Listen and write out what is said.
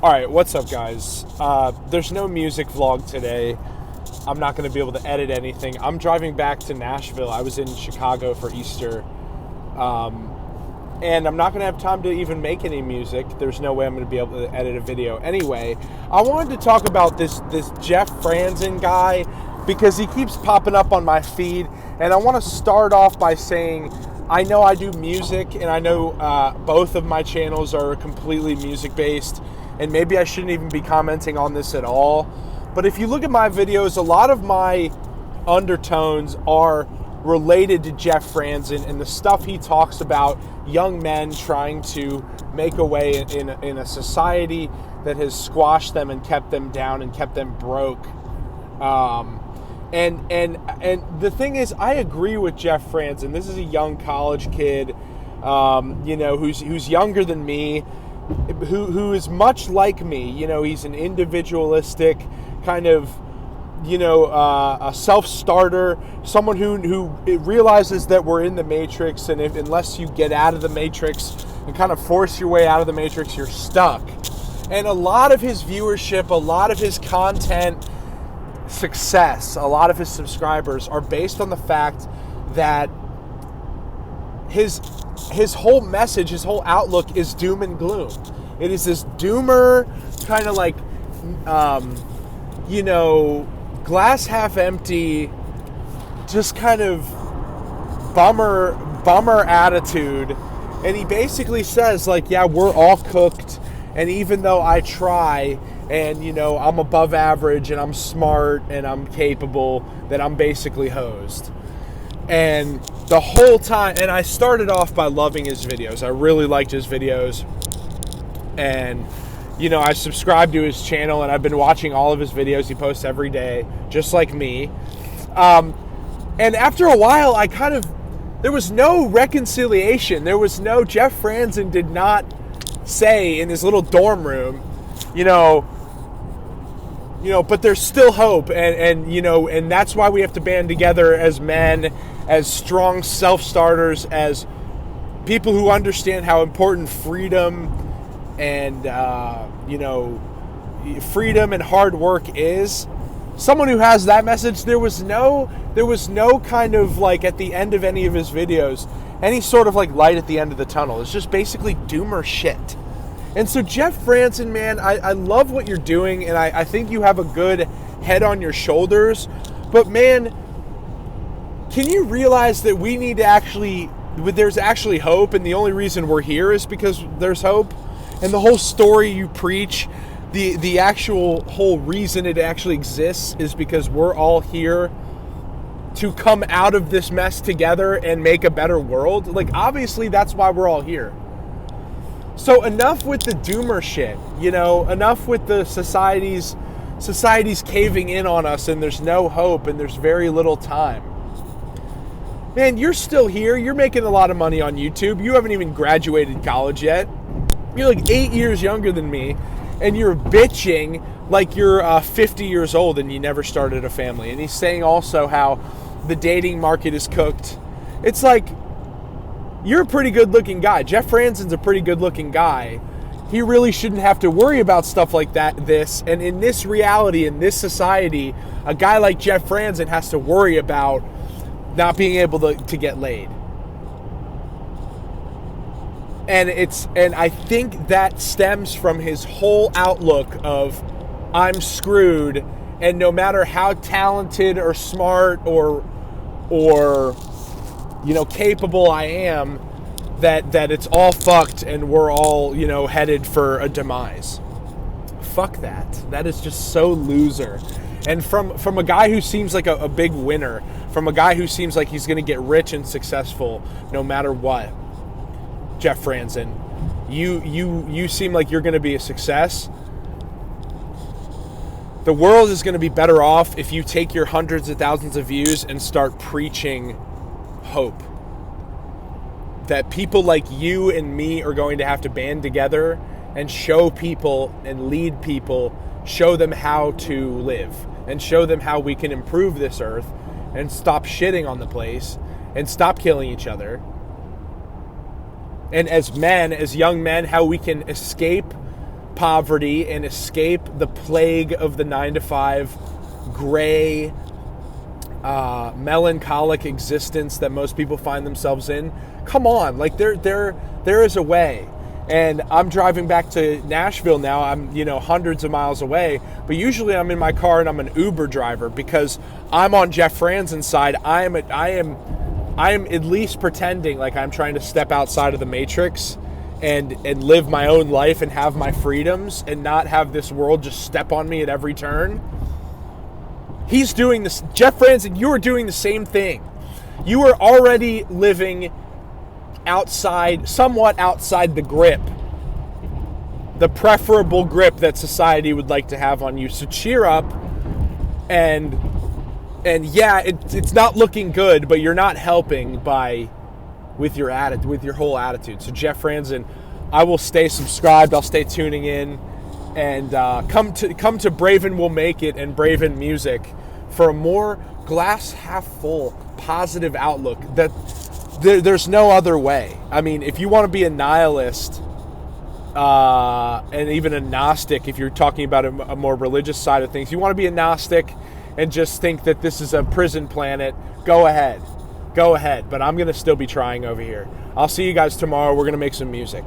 Alright, what's up, guys? There's no music vlog today. I'm not going to be able to edit anything. I'm driving back to Nashville. I was in Chicago for Easter. And I'm not going to have time to even make any music. There's no way I'm going to be able to edit a video. Anyway, I wanted to talk about this Jett Franzen guy because he keeps popping up on my feed. And I want to start off by saying, I know I do music, and I know both of my channels are completely music-based, and maybe I shouldn't even be commenting on this at all. But if you look at my videos, a lot of my undertones are related to Jett Franzen and the stuff he talks about young men trying to make a way in a society that has squashed them and kept them down and kept them broke. And the thing is, I agree with Jett Franzen. This is a young college kid, who's younger than me, who is much like me. He's an individualistic kind of, a self-starter, someone who realizes that we're in the Matrix, and unless you get out of the Matrix and kind of force your way out of the Matrix, you're stuck. And a lot of his viewership, a lot of his content success, a lot of his subscribers are based on the fact that his whole message, his whole outlook is doom and gloom. It is this doomer kind of like, glass half empty, just kind of bummer attitude. And he basically says, like, yeah, we're all cooked, and even though I try and, I'm above average and I'm smart and I'm capable, that I'm basically hosed. And the whole time, and I started off by loving his videos. I really liked his videos. And, I subscribed to his channel, and I've been watching all of his videos. He posts every day, just like me. And after a while, there was no reconciliation. There was no, Jett Franzen did not say in his little dorm room, but there's still hope, and that's why we have to band together as men, as strong self-starters, as people who understand how important freedom and freedom and hard work is. Someone who has that message, there was no kind of like at the end of any of his videos, any sort of like light at the end of the tunnel. It's just basically doomer shit. And so Jett Franzen, man, I love what you're doing, and I think you have a good head on your shoulders. But man, can you realize that we need to there's actually hope, and the only reason we're here is because there's hope? And the whole story you preach, the actual whole reason it actually exists is because we're all here to come out of this mess together and make a better world. Like, obviously, that's why we're all here. So enough with the doomer shit, enough with the society's caving in on us, and there's no hope and there's very little time. Man, you're still here. You're making a lot of money on YouTube. You haven't even graduated college yet. You're like 8 years younger than me, and you're bitching like you're 50 years old and you never started a family. And he's saying also how the dating market is cooked. It's like, you're a pretty good-looking guy. Jett Franzen's a pretty good-looking guy. He really shouldn't have to worry about stuff like that, and in this reality, in this society, a guy like Jett Franzen has to worry about not being able to get laid. And I think that stems from his whole outlook of, I'm screwed, and no matter how talented or smart or capable I am, that it's all fucked and we're all, headed for a demise. Fuck that. That is just so loser. And from a guy who seems like a big winner, from a guy who seems like he's going to get rich and successful no matter what, Jett Franzen, you seem like you're going to be a success. The world is going to be better off if you take your hundreds of thousands of views and start preaching hope. That people like you and me are going to have to band together and show people and lead people, show them how to live and show them how we can improve this earth and stop shitting on the place and stop killing each other. And as men, as young men, how we can escape poverty and escape the plague of the 9-to-5 gray, melancholic existence that most people find themselves in. Come on, like there is a way. And I'm driving back to Nashville now. I'm, hundreds of miles away, but usually I'm in my car and I'm an Uber driver because I'm on Jett Franzen's side. I am at least pretending like I'm trying to step outside of the matrix and live my own life and have my freedoms and not have this world just step on me at every turn. He's doing this. Jett Franzen, you are doing the same thing. You are already living somewhat outside the grip, the preferable grip that society would like to have on you. So cheer up, and yeah, it's not looking good, but you're not helping with your whole attitude. So Jett Franzen, I will stay subscribed. I'll stay tuning in, and come to Braven Will Make It and Braven Music for a more glass half full positive outlook. That there's no other way. I mean, if you want to be a nihilist, and even a Gnostic, if you're talking about a more religious side of things, you want to be a Gnostic and just think that this is a prison planet, go ahead. But I'm going to still be trying over here. I'll see you guys tomorrow. We're going to make some music.